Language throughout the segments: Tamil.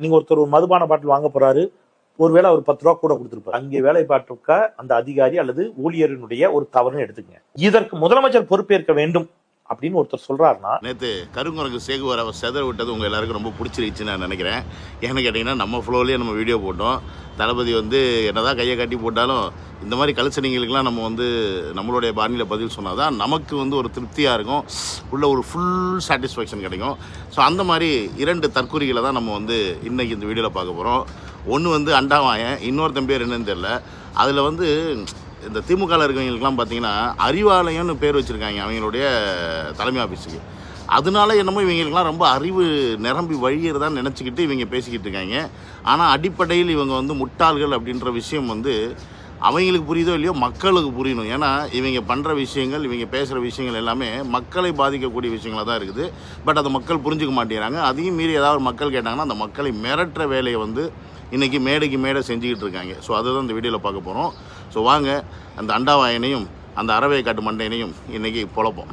நீங்க ஒருத்தர் ஒரு மதுபான பாட்டில் வாங்க போறாரு, ஒருவேளை அவர் 10 ரூபா கூட கொடுத்திருப்பார். அங்கே வேலை பார்த்திருக்க அந்த அதிகாரி அல்லது ஊழியரினுடைய ஒரு தவறுன்னு எடுத்துக்கங்க. இதற்கு முதலமைச்சர் பொறுப்பேற்க வேண்டும் அப்படின்னு ஒருத்தர் சொல்றாருன்னா, நேற்று கருங்குரங்கு சேகுவரை செதற விட்டது உங்கள் எல்லாருக்கும் ரொம்ப பிடிச்சிருச்சுன்னு நான் நினைக்கிறேன். ஏன்னு கேட்டிங்கன்னா, நம்ம ஃப்ளோலேயே நம்ம வீடியோ போட்டோம். தளபதி என்னதான் கையை கட்டி போட்டாலும் இந்த மாதிரி கலசடிங்களுக்கெல்லாம் நம்ம நம்மளுடைய பாணியில் பதில் சொன்னால் தான் நமக்கு ஒரு திருப்தியாக இருக்கும், உள்ள ஒரு ஃபுல் சாட்டிஸ்ஃபேக்ஷன் கிடைக்கும். ஸோ அந்த மாதிரி 2 தற்கொலைகளை தான் நம்ம இன்றைக்கி இந்த வீடியோவில் பார்க்க போகிறோம். ஒன்று அண்டாவாயன், இன்னொருத்தன் பேர் என்னன்னு தெரில. அதில் இந்த திமுகவில் இருக்கவங்களுக்கெல்லாம் பார்த்தீங்கன்னா அறிவாலயம்னு பேர் வச்சுருக்காங்க அவங்களுடைய தலைமை ஆஃபீஸுக்கு. அதனால என்னமோ இவங்களுக்கெல்லாம் ரொம்ப அறிவு நிரம்பி வழியிறதான்னு நினச்சிக்கிட்டு இவங்க பேசிக்கிட்டு இருக்காங்க. ஆனால் அடிப்படையில் இவங்க முட்டாள்கள் அப்படின்ற விஷயம் அவங்களுக்கு புரியுதோ இல்லையோ மக்களுக்கு புரியணும். ஏன்னா இவங்க பண்ணுற விஷயங்கள், இவங்க பேசுகிற விஷயங்கள் எல்லாமே மக்களை பாதிக்கக்கூடிய விஷயங்களாக தான் இருக்குது. பட் அதை மக்கள் புரிஞ்சுக்க மாட்டேங்கிறாங்க. அதையும் மீறி ஏதாவது மக்கள் கேட்டாங்கன்னா அந்த மக்களை மிரட்டுற வேலையை இன்றைக்கி மேடைக்கு மேடை செஞ்சுக்கிட்டு இருக்காங்க. ஸோ அதுதான் இந்த வீடியோவில் பார்க்க போகிறோம். ஸோ வாங்க அந்த அண்டாவாயனையும் அந்த அறவை காட்டு மண்டையனையும் இன்றைக்கி பொழப்போம்.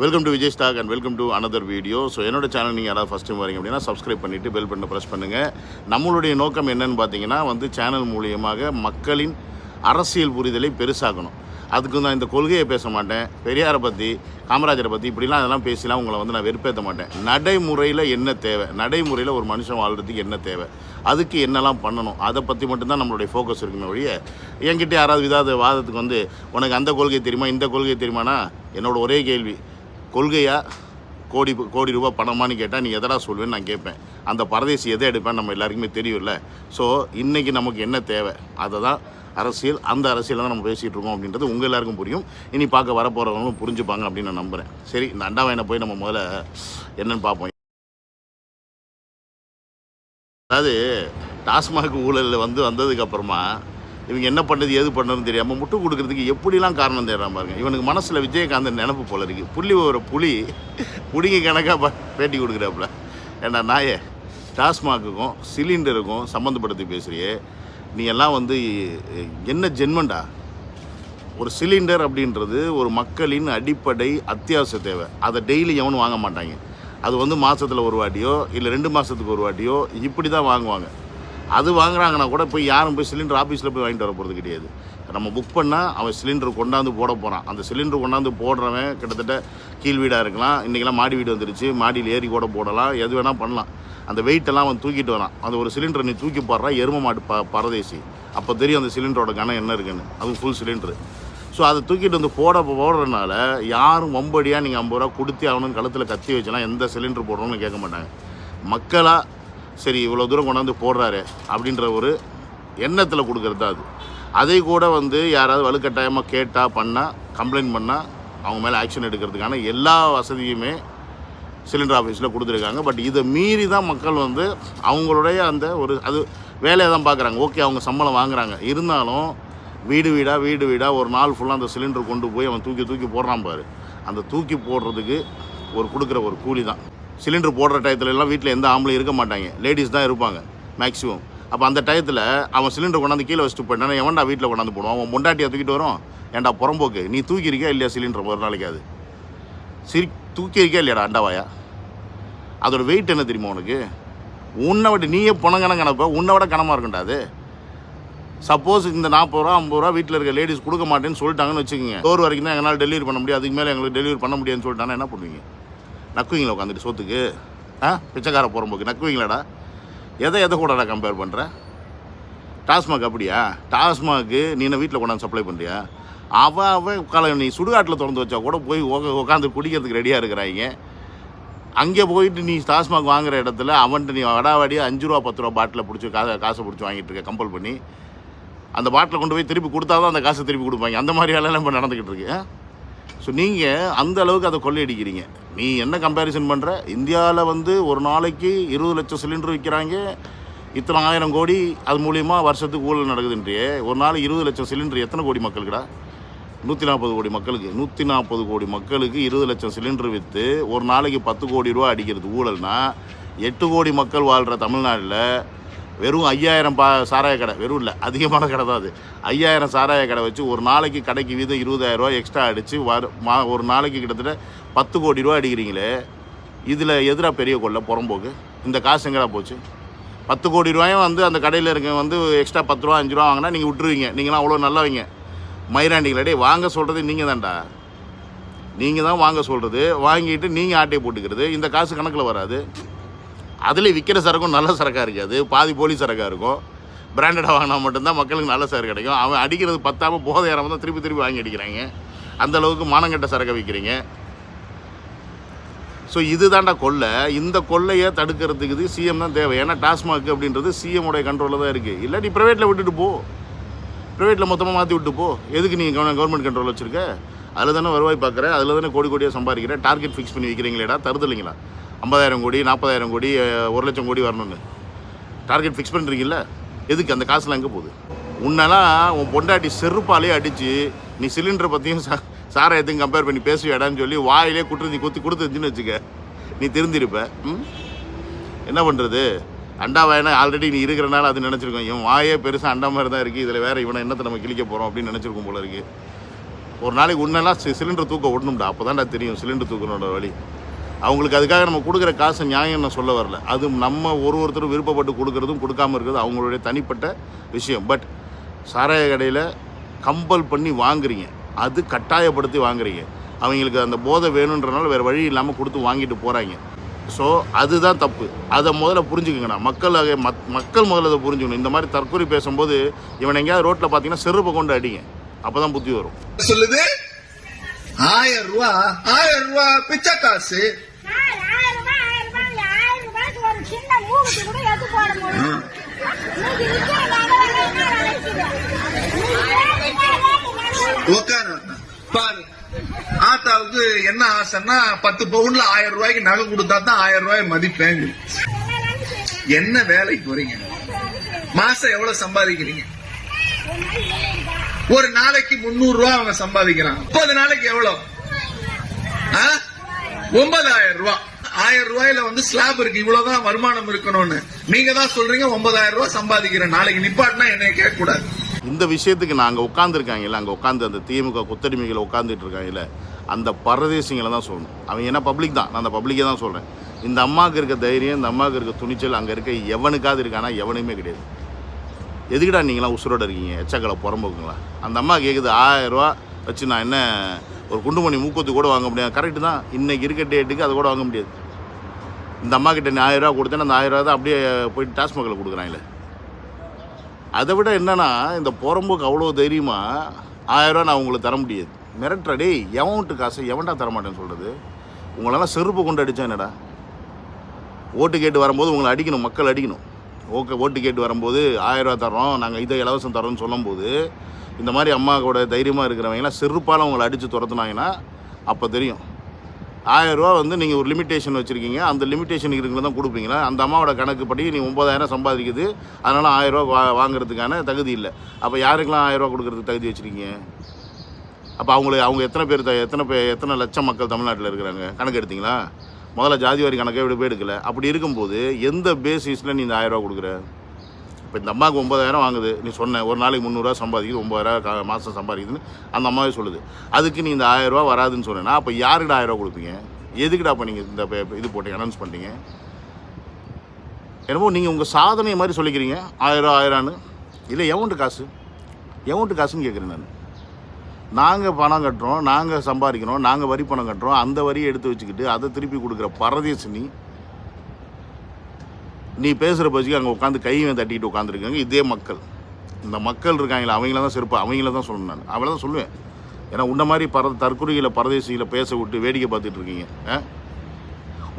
Welcome to Vijay stock and welcome to another video. So என்னோட சேனல் நீங்கள் யாராவது ஃபஸ்ட் டைம் வரீங்க அப்படின்னா சப்ஸ்கிரைப் பண்ணிவிட்டு பெல் பட்டனை ப்ரெஸ் பண்ணுங்கள். நம்மளுடைய நோக்கம் என்னன்னு பார்த்தீங்கன்னா சேனல் மூலியமாக மக்களின் அரசியல் புரிதலை பெருசாக்கணும். அதுக்கு நான் இந்த கொள்கையை பேச மாட்டேன், பெரியாரை பற்றி காமராஜரை பற்றி இப்படிலாம் அதெல்லாம் பேசிலாம் உங்களை நான் வெறுப்பேற்ற மாட்டேன். நடைமுறையில் என்ன தேவை, நடைமுறையில் ஒரு மனுஷன் வாழ்கிறதுக்கு என்ன தேவை, அதுக்கு என்னெல்லாம் பண்ணணும், அதை பற்றி மட்டும்தான் நம்மளுடைய ஃபோக்கஸ் இருக்குமே ஒழிய என்கிட்ட யாராவது வாதத்துக்கு உனக்கு அந்த கொள்கை தெரியுமா இந்த கொள்கை தெரியுமானா என்னோட ஒரே கேள்வி, கொள்கையா கோடி ரூபா பணமானு கேட்டால் நீ எதடா சொல்வேன்னு நான் கேட்பேன். அந்த பரதேசி எதை எடுப்பேன் நம்ம எல்லாருக்குமே தெரியும்ல. ஸோ இன்றைக்கி நமக்கு என்ன தேவை, அதை தான் அரசியல், அந்த அரசியலை தான் நம்ம பேசிகிட்டு இருக்கோம் அப்படின்றது உங்கள் எல்லாருக்கும் புரியும். இனி பார்க்க வரப்போகிறவங்களும் புரிஞ்சுப்பாங்க அப்படின்னு நான் நம்புகிறேன். சரி, இந்த அண்டாவாயனை போய் நம்ம முதல்ல என்னென்னு பார்ப்போம். அதாவது டாஸ்மாக் ஊழலில் வந்ததுக்கப்புறமா இவங்க என்ன பண்ணுறது ஏது பண்ணுறதுன்னு தெரியாமல் முட்டு கொடுக்குறதுக்கு எப்படிலாம் காரணம் தேடுறான் பாருங்க. இவனுக்கு மனசில் விஜயகாந்த் நினப்பு போல இருக்குது. புளிங்க கணக்காக பேட்டி கொடுக்குறாப்புல. ஏன்னா நாயே, டாஸ்மாக்குக்கும் சிலிண்டருக்கும் சம்மந்தப்படுத்தி பேசுகிறியே நீ எல்லாம் என்ன ஜென்மண்டா? ஒரு சிலிண்டர் அப்படின்றது ஒரு மக்களின் அடிப்படை அத்தியாவசிய தேவை. அதை டெய்லி எவனும் வாங்க மாட்டாங்க. அது மாதத்தில் ஒரு வாட்டியோ இல்லை 2 மாதத்துக்கு ஒரு வாட்டியோ இப்படி தான் வாங்குவாங்க. அது வாங்குறாங்கன்னா கூட யாரும் சிலிண்டர் ஆஃபீஸில் போய் வாங்கிட்டு வர போகிறது கிடையாது. நம்ம புக் பண்ணால் அவன் சிலிண்டர் கொண்டாந்து போட போகிறான். அந்த சிலிண்டர் கொண்டாந்து போடுறவன் கிட்டத்தட்ட கீழ் வீடாக இருக்கலாம், இன்றைக்கெல்லாம் மாடி வீடு வந்துருச்சு, மாடியில் ஏறி கூட போடலாம், எது வேணால் பண்ணலாம். அந்த வெயிட்டெல்லாம் அவன் தூக்கிட்டு வரான். அந்த ஒரு சிலிண்டரை நீ தூக்கி போடுறா, எரும மாட்டு பரதேசி. அப்போ தெரியும் அந்த சிலிண்டரோட கணம் என்ன இருக்குன்னு. அதுவும் ஃபுல் சிலிண்டரு. ஸோ அதை தூக்கிட்டு போடுறதுனால யாரும் வம்படியாக நீங்கள் 50 ரூபா கொடுத்து அவனும் கழுத்தில் கத்தி வச்சலாம் எந்த சிலிண்டர் போடுறோம்னு கேட்க மாட்டாங்க. மக்களாக சரி இவ்வளோ தூரம் கொண்டாந்து போடுறாரு அப்படின்ற ஒரு எண்ணத்தில் கொடுக்குறது தான் அது. அதை கூட யாராவது வலுக்கட்டாயமாக கேட்டால் பண்ணால் கம்ப்ளைண்ட் பண்ணால் அவங்க மேலே ஆக்ஷன் எடுக்கிறதுக்கான எல்லா வசதியுமே சிலிண்டர் ஆஃபீஸில் கொடுத்துருக்காங்க. பட் இதை மீறி தான் மக்கள் அவங்களுடைய அந்த அது வேலையை தான் பார்க்குறாங்க. ஓகே, அவங்க சம்பளம் வாங்குறாங்க, இருந்தாலும் வீடு வீடாக ஒரு நாள் ஃபுல்லாக அந்த சிலிண்டர் கொண்டு போய் அவன் தூக்கி போடுறான் பாரு. அந்த தூக்கி போடுறதுக்கு கொடுக்குற ஒரு கூலி தான். சிலிண்டர் போடுற டயத்துலலாம் வீட்டில் எந்த ஆம்பளையும் இருக்க மாட்டாங்க, லேடிஸ் தான் இருப்பாங்க மேக்ஸிமம். அப்போ அந்த டயத்தில் அவன் சிலிண்டர் கொண்டாந்து கீழே வச்சுட்டு போயிட்டானா எவன்டா வீட்டில் கொண்டாந்து போடுவான்? அவன் பொண்டாட்டியாக தூக்கிட்டு வரும். ஏன்டா புறம்போக்கு, நீ தூக்கியிருக்கியா இல்லையா சிலிண்டர் ஒரு நாளைக்கு? அது தூக்கியிருக்கியா இல்லையாடா அண்டாவாயா? அதோட வெயிட் என்ன தெரியுமா உனக்கு? உன்னை விட நீயே கணப்ப உன்னை விட கனமாக இருக்கும்டா அது. சப்போஸ் இந்த 40 ரூபா 50 ரூபா வீட்டில் இருக்க லேடிஸ் கொடுக்க மாட்டேன்னு சொல்லிட்டாங்கன்னு வச்சுக்கோங்க, டோர் வரைக்கும் தான் எங்களால் டெலிவரி பண்ண முடியாது, அதுக்கு மேலே எங்களுக்கு டெலிவரி பண்ண முடியாதுன்னு சொல்லிட்டாங்கன்னா என்ன பண்ணுவீங்க? நக்குவீங்களா உட்காந்துட்டு சோத்துக்கு? பிச்சைக்கார போகிறம்போக்கு நக்குவீங்களாடா? எதை கூடடா கம்பேர் பண்ணுற? டாஸ்மாக் அப்படியா? டாஸ்மாக்கு நீ என்ன வீட்டில் கொண்டாந்து சப்ளை பண்ணுறியா? அவன் நீ சுடுகாட்டில் திறந்து வச்சா கூட போய் உட்காந்து குடிக்கிறதுக்கு ரெடியாக இருக்கிறாங்க. அங்கே போயிட்டு நீ டாஸ்மாக் வாங்குகிற இடத்துல அவன்ட்டு நீ வடாவடியாக 5 ரூபா 10 ரூபா பாட்டில் பிடிச்சி காசை பிடிச்சி வாங்கிட்டு இருக்க, கம்பல் பண்ணி அந்த பாட்டில் கொண்டு போய் திருப்பி கொடுத்தா தான் அந்த காசை திருப்பி கொடுப்பாங்க. அந்த மாதிரி வேலையெல்லாம் இப்போ நடந்துக்கிட்டு இருக்கு. ஸோ நீங்கள் அந்த அளவுக்கு அதை கொள்ளையடிக்கிறீங்க. நீ என்ன கம்பேரிசன் பண்ணுற? இந்தியாவில் ஒரு நாளைக்கு 20 லட்சம் சிலிண்டர் விற்கிறாங்க, இத்தனை 1000 கோடி அது மூலிமா வருஷத்துக்கு ஊழல் நடக்குதுன்றியே. ஒரு நாள் 20 லட்சம் சிலிண்டர் எத்தனை கோடி மக்களுக்குடா? 140 கோடி மக்களுக்கு. 140 கோடி மக்களுக்கு 20 லட்சம் சிலிண்டர் விற்று ஒரு நாளைக்கு 10 கோடி ரூபா அடிக்கிறது ஊழல்னா, 8 கோடி மக்கள் வாழ்கிற தமிழ்நாட்டில் வெறும் 5000 சாராய கடை, வெறும் இல்லை அதிகமான கடை தான் அது. 5000 சாராய கடை வச்சு ஒரு நாளைக்கு கடைக்கு வீதம் 20,000 ரூபா எக்ஸ்ட்ரா அடித்து ஒரு நாளைக்கு கிட்டத்தட்ட 10 கோடி ரூபா அடிக்கிறீங்களே. இதில் எதிராக பெரிய கொள்ள புறம்போக்கு. இந்த காசு எங்கடா போச்சு? 10 கோடி ரூபாயும் வந்து அந்த கடையில் இருக்க வந்து எக்ஸ்ட்ரா 10 ரூபா 5 ரூபா வாங்கினா நீங்கள் விட்டுருவீங்க. நீங்களாம் அவ்வளோ நல்லவங்க மயிராண்டிங்களே. வாங்க சொல்கிறது நீங்கள் தான்டா. நீங்கள் தான் வாங்க சொல்கிறது, வாங்கிட்டு நீங்கள் ஆட்டையை போட்டுக்கிறது. இந்த காசு கணக்கில் வராது. அதில் விற்கிற சரக்கும் நல்ல சரக்காக இருக்காது, பாதி போலி சரக்காக இருக்கும். பிராண்டடாக வாங்கினா மட்டும்தான் மக்களுக்கு நல்ல சரக்கு கிடைக்கும். அவன் அடிக்கிறது பத்தாமல் போதை ஏறாமல் தான் திருப்பி வாங்கி அடிக்கிறாங்க. அந்தளவுக்கு மானங்கட்ட சரக்கை விற்கிறீங்க. ஸோ இது தாண்டா கொள்ளை. இந்த கொள்ளையை தடுக்கிறதுக்கு சிஎம் தான் தேவை. ஏன்னா டாஸ்மாக் அப்படின்றது சிஎம்முடைய கண்ட்ரோலில் தான் இருக்குது. இல்லாட்டி ப்ரைவேட்டில் விட்டுட்டு போ, ப்ரைவேட்டில் மொத்தமாக மாற்றி விட்டு போ. எதுக்கு நீ கவர்மெண்ட் கண்ட்ரோல் வச்சுருக்க? அதில் தானே வருவாய் பார்க்குற, அதில் தானே கோடி கோடியாக சம்பாதிக்கிற. டார்கெட் ஃபிக்ஸ் பண்ணி வைக்கிறீங்களேடா, தருதலைங்களா? 50,000 கோடி 40,000 கோடி 1,00,000 கோடி வரணும்னு டார்கெட் ஃபிக்ஸ் பண்ணுறீங்கல்ல. எதுக்கு அந்த காசுலாம் எங்கே போகுது? உன்னெல்லாம் உன் பொண்டாட்டி செருப்பாலே அடித்து நீ சிலிண்டரை பற்றியும் சாராயத்தையும் கம்பேர் பண்ணி பேசுவியாடான்னு சொல்லி வாயிலே குற்றி கொடுத்துருந்துன்னு வச்சுக்க, நீ திருந்திருப்ப. என்ன பண்ணுறது? அண்டா வாயினா ஆல்ரெடி நீ இருக்கிறனால அது நினச்சிருக்கோம். இவன் வாயே பெருசாக அண்டா மாதிரி தான் இருக்குது, இதில் வேறு இவனை என்னத்தை நம்ம கிழிக்க போகிறோம் அப்படின்னு நினச்சிருக்கோம் போல இருக்குது. ஒரு நாளைக்கு உன்னெல்லாம் சிலிண்டர் தூக்க விடணும்டா. அப்போ தான்டா தெரியும் சிலிண்டர் தூக்கனோட வழி. அவங்களுக்கு அதுக்காக நம்ம கொடுக்குற காசை நியாயம் நான் சொல்ல வரல. அது நம்ம ஒருத்தரும் விருப்பப்பட்டு கொடுக்குறதும் கொடுக்காமல் இருக்கிறது அவங்களுடைய தனிப்பட்ட விஷயம். பட் சாராய கடையில் கம்பல் பண்ணி வாங்குறீங்க, அது கட்டாயப்படுத்தி வாங்குறீங்க. அவங்களுக்கு அந்த போதை வேணுன்றனால வேறு வழி இல்லாமல் கொடுத்து வாங்கிட்டு போகிறாங்க. ஸோ அதுதான் தப்பு. அதை முதல்ல புரிஞ்சுக்கங்கண்ணா. மக்கள் முதல்ல அதை புரிஞ்சுக்கணும். இந்த மாதிரி தற்கொலை பேசும்போது இவன் எங்கேயாவது ரோட்டில் பார்த்தீங்கன்னா செருப்பை கொண்டு அடிங்க, அப்போ தான் புத்தி வரும். சொல்லுது 1000 ரூபா பிச்சை காசு. பாரு, ஆத்தாவுக்கு என்ன ஆசைன்னா 10 பவுன்ல 1000 ரூபாய்க்கு நகை கொடுத்தா தான் 1000 ரூபாய் மதிப்பேங்க. என்ன வேலைக்கு வரீங்க? மாசம் எவ்வளவு சம்பாதிக்கிறீங்க? ஒரு நாளைக்கு 300 ரூபாய் அவங்க சம்பாதிக்கிறாங்க. 30 நாளைக்கு எவ்வளவு? 9,000 ரூபாய். 1000 ரூபாயில வந்து ஸ்லாப் இருக்கு, இவ்வளவுதான் வருமானம் இருக்கணும்னு. நீங்க தான் சொல்றீங்க 9,000 ரூபாய் சம்பாதிக்கிறேன். நாளைக்கு நிப்பாட்டினா என்னைய கேட்க கூடாது. இந்த விஷயத்துக்கு நாங்கள் உட்காந்துருக்காங்கல்ல, அங்கே உட்காந்து அந்த திமுக கொத்தடிமைகளை உட்காந்துட்டு இருக்காங்கல்ல, அந்த பரதேசிங்களை தான் சொல்லணும். அவங்க என்ன பப்ளிக் தான், நான் அந்த பப்ளிக்கே தான் சொல்கிறேன். இந்த அம்மாவுக்கு இருக்க தைரியம், இந்த அம்மாவுக்கு இருக்க துணிச்சல் அங்கே இருக்க எவனுக்காவது இருக்கானா? எவனுமே கிடையாது. எதுக்கிடா நீங்களாம் உசுரோட இருக்கீங்க? எச்சக்களை புறம்போக்குங்களா? அந்த அம்மா கேட்குது 1000 ரூபா வச்சு நான் என்ன ஒரு குண்டுமணி மூக்கத்து கூட வாங்க முடியாது. கரெக்டு தான், இன்றைக்கி இருக்க டேட்டுக்கு அதை கூட வாங்க முடியாது. இந்த அம்மா கிட்ட நீ 1000 ரூபா கொடுத்தேன்னா அந்த 1000 ரூபா தான் அப்படியே போயிட்டு டாஸ்மாகில் கொடுக்குறாங்களே. அதை விட என்னன்னா, இந்த புறம்போக்கு அவ்வளோ தைரியமாக 1000 ரூபா நான் உங்களுக்கு தர முடியாது. மிரட்டுறடே, எவன்ட்டு காசு எவன்டா தரமாட்டேன்னு சொல்கிறது? உங்களெல்லாம் செருப்பு கொண்டு அடித்தா என்னடா? ஓட்டு கேட்டு வரும்போது உங்களை அடிக்கணும், மக்கள் அடிக்கணும். ஓட்டு கேட்டு வரும்போது 1000 ரூபா தரோம், நாங்கள் இதை இலவசம் தரோன்னு சொல்லும்போது இந்த மாதிரி அம்மாவோட தைரியமாக இருக்கிறவங்களாம் செருப்பால் உங்களை அடித்து துரத்துனாங்கன்னா அப்போ தெரியும். 1000 ரூபா வந்து நீங்கள் ஒரு லிமிட்டேஷன் வச்சுருக்கீங்க, அந்த லிமிட்டேஷன் இருக்கிறது தான் கொடுப்பீங்களா? அந்த அம்மாவோட கணக்குப்படி நீ 9,000 சம்பாதிக்குது, அதனால் 1000 ரூபா வாங்குறதுக்கான தகுதி இல்லை. அப்போ யாருக்கெல்லாம் 1000 ரூபா கொடுக்குறதுக்கு தகுதி வச்சுருக்கீங்க? அப்போ அவங்க எத்தனை லட்சம் மக்கள் தமிழ்நாட்டில் இருக்கிறாங்க கணக்கு எடுத்தீங்களா? முதல்ல ஜாதி வாரி கணக்கே போய் எடுக்கல. அப்படி இருக்கும்போது எந்த பேசிஸில் நீ இந்த 1000 ரூபா கொடுக்குற? இப்போ இந்த அம்மாவுக்கு 9,000 வாங்குது, நீ சொன்ன ஒரு நாளைக்கு 300 ரூபா சம்பாதிக்குது, 9,000 ரூபா மாதம் சம்பாதிக்குதுன்னு அந்த அம்மாவே சொல்லுது. அதுக்கு நீ இந்த 1000 ரூபா வராதுன்னு சொன்னேன்னா அப்போ யாருக்கிட்ட 1000 ரூபா கொடுப்பீங்க? எதுக்கிட்ட அப்போ நீங்கள் இந்த இது போட்டீங்க, அனௌன்ஸ் பண்ணிட்டீங்க? என்னமோ நீங்கள் உங்கள் சாதனை மாதிரி சொல்லிக்கிறீங்க 1000 ரூபா 1000ன்னு. இல்லை, எவன்ட்டு காசுன்னு கேட்குறேன். நாங்கள் பணம் கட்டுறோம், நாங்கள் சம்பாதிக்கிறோம், நாங்கள் வரி பணம் கட்டுறோம், அந்த வரியை எடுத்து வச்சுக்கிட்டு அதை திருப்பி கொடுக்குற பரதேசி நீ பேசுகிற பட்சிக்கு அங்கே உட்காந்து கையை தட்டிக்கிட்டு உட்காந்துருக்காங்க இதே மக்கள். இந்த மக்கள் இருக்காங்களா, அவங்கள தான் செருப்பு, அவங்கள தான் சொல்லணும். நான் அவளை தான் சொல்லுவேன். ஏன்னா உன்ன மாதிரி தற்கொலைகளை பரதேசிகளை பேச விட்டு வேடிக்கை பார்த்துட்டு இருக்கீங்க.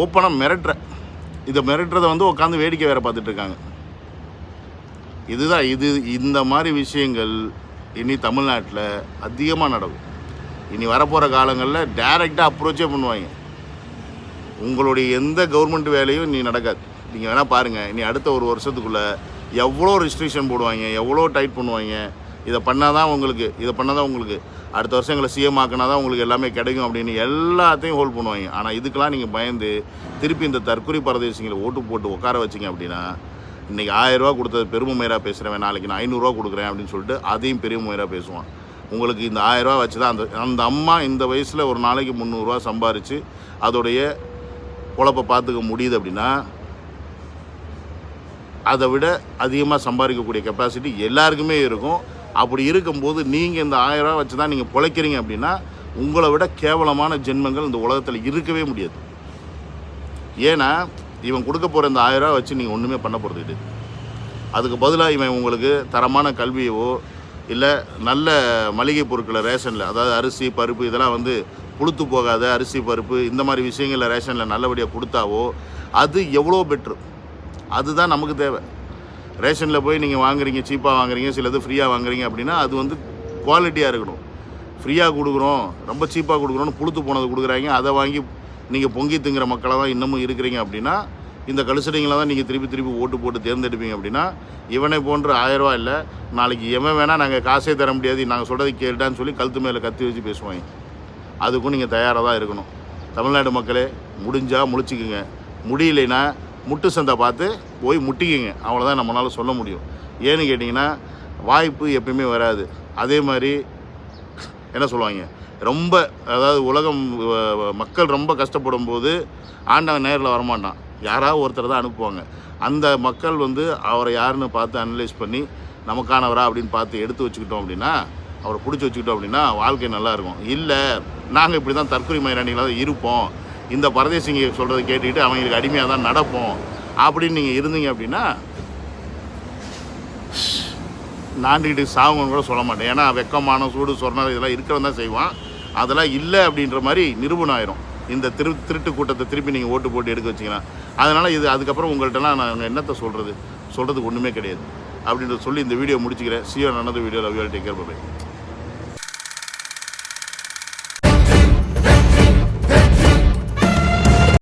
ஓப்பனாக இதை மிரட்டுறதை வந்து உட்காந்து வேடிக்கை வேறு பார்த்துட்டு இருக்காங்க. இதுதான் இந்த மாதிரி விஷயங்கள் இனி தமிழ்நாட்டில் அதிகமாக நடக்கும். இனி வரப்போகிற காலங்களில் டைரெக்டாக அப்ரோச்சே பண்ணுவாங்க. உங்களுடைய எந்த கவர்மெண்ட் வேலையும் நீ நடக்காது. நீங்கள் வேணால் பாருங்கள், இனி அடுத்த ஒரு வருஷத்துக்குள்ளே எவ்வளோ ரெஸ்ட்ரிக்ஷன் போடுவாங்க, எவ்வளோ டைட் பண்ணுவாங்க. இதை பண்ணால் தான் உங்களுக்கு அடுத்த வருஷம் எங்களை சிஎம் ஆக்கினா தான் உங்களுக்கு எல்லாமே கிடைக்கும் அப்படின்னு எல்லாத்தையும் ஹோல்ட் பண்ணுவாங்க. ஆனால் இதுக்கெல்லாம் நீங்கள் பயந்து திருப்பி இந்த தற்கொலை பரதேசிங்களை ஓட்டு போட்டு உட்கார வச்சிங்க அப்படின்னா இன்றைக்கி 1000 ரூபா கொடுத்தது பெருமையாக பேசுகிறேன், நாளைக்கு நான் 500 ரூபா கொடுக்குறேன் அப்படின்னு சொல்லிட்டு அதையும் பெருமையாக பேசுவான். உங்களுக்கு இந்த 1000 ரூபா வச்சு தான் அந்த அம்மா இந்த வயசில் ஒரு நாளைக்கு 300 ரூபா சம்பாரித்து அதோடைய பொழப்பை பார்த்துக்க முடியுது அப்படின்னா, அதை விட அதிகமாக சம்பாதிக்கக்கூடிய கெப்பாசிட்டி எல்லாருக்குமே இருக்கும். அப்படி இருக்கும்போது நீங்கள் இந்த 1000 ரூபா வச்சு தான் நீங்கள் பிழைக்கிறீங்க அப்படின்னா, உங்களை விட கேவலமான ஜென்மங்கள் இந்த உலகத்தில் இருக்கவே முடியாது. ஏன்னா இவன் கொடுக்க போகிற இந்த 1000 ரூபா வச்சு நீங்கள் ஒன்றுமே பண்ண போகிறது கிடையாது. அதுக்கு பதிலாக இவன் உங்களுக்கு தரமான கல்வியவோ இல்லை நல்ல மளிகை பொருட்களை ரேஷனில், அதாவது அரிசி பருப்பு இதெல்லாம் வந்து புழுத்து போகாத அரிசி பருப்பு இந்த மாதிரி விஷயங்களில் ரேஷனில் நல்லபடியாக கொடுத்தாவோ அது எவ்வளோ பெட்ரு. அதுதான் நமக்கு தேவை. ரேஷனில் போய் நீங்கள் வாங்குறீங்க, சீப்பாக வாங்குறீங்க, சிலது ஃப்ரீயாக வாங்குறீங்க அப்படின்னா அது வந்து குவாலிட்டியாக இருக்கணும். ஃப்ரீயாக கொடுக்குறோம், ரொம்ப சீப்பாக கொடுக்குறோன்னு புழுத்து போனது கொடுக்குறாங்க, அதை வாங்கி நீங்கள் பொங்கி திங்கிற மக்களை தான் இன்னமும் இருக்கிறீங்க அப்படின்னா, இந்த கலுசடிங்களை தான் நீங்கள் திருப்பி திருப்பி ஓட்டு போட்டு தேர்ந்தெடுப்பீங்க. அப்படின்னா இவனை போன்ற 1000 ரூபா இல்லை, நாளைக்கு எவன் வேணால் நாங்கள் காசே தர முடியாது, நாங்கள் சொல்கிறதை கேட்டான்னு சொல்லி கழுத்து மேலே கத்தி வச்சு பேசுவாங்க. அதுக்கும் நீங்கள் தயாராக தான் இருக்கணும். தமிழ்நாடு மக்களே, முடிஞ்சால் முழிச்சிக்குங்க, முடியலைன்னா முட்டு சந்தை பார்த்து போய் முட்டிக்குங்க. அவ்வளோதான் நம்மளால் சொல்ல முடியும். ஏன்னு கேட்டிங்கன்னா வாய்ப்பு எப்பயுமே வராது. அதே மாதிரி என்ன சொல்லுவாங்க, ரொம்ப அதாவது உலகம் மக்கள் ரொம்ப கஷ்டப்படும் போது ஆண்டவன் நேரில் வரமாட்டான், யாராவது ஒருத்தர் தான் அனுப்புவாங்க. அந்த மக்கள் வந்து அவரை யாருன்னு பார்த்து அனலைஸ் பண்ணி நமக்கானவரா அப்படின்னு பார்த்து எடுத்து வச்சுக்கிட்டோம் அப்படின்னா, அவரை பிடிச்சி வச்சுக்கிட்டோம் அப்படின்னா வாழ்க்கை நல்லாயிருக்கும். இல்லை நாங்கள் இப்படி தான் தற்கொலை மயிராண்டிகளாக தான் இருப்போம், இந்த பரதேசிங்க சொல்கிறத கேட்டுக்கிட்டு அவங்களுக்கு அடிமையாக தான் நடப்போம் அப்படின்னு நீங்கள் இருந்தீங்க அப்படின்னா நாண்டுக்கிட்டு சாவுங்கன்னு கூட சொல்ல மாட்டேன். ஏன்னா வெக்கமான சூடு சொர்ணம் இதெல்லாம் இருக்கிறவன் தான் செய்வான். அதெல்லாம் இல்லை அப்படின்ற மாதிரி நிரூபணம் ஆயிரும். இந்த திருட்டு கூட்டத்தை திருப்பி நீங்கள் ஓட்டு போட்டு எடுக்க வச்சிங்கன்னா. அதனால் இது அதுக்கப்புறம் உங்கள்கிட்டலாம் நாங்கள் என்னத்தை சொல்கிறதுக்கு ஒன்றுமே கிடையாது அப்படின்றத சொல்லி இந்த வீடியோ முடிச்சுக்கிறேன். See you on another video. Love you all. Take care. Bye bye.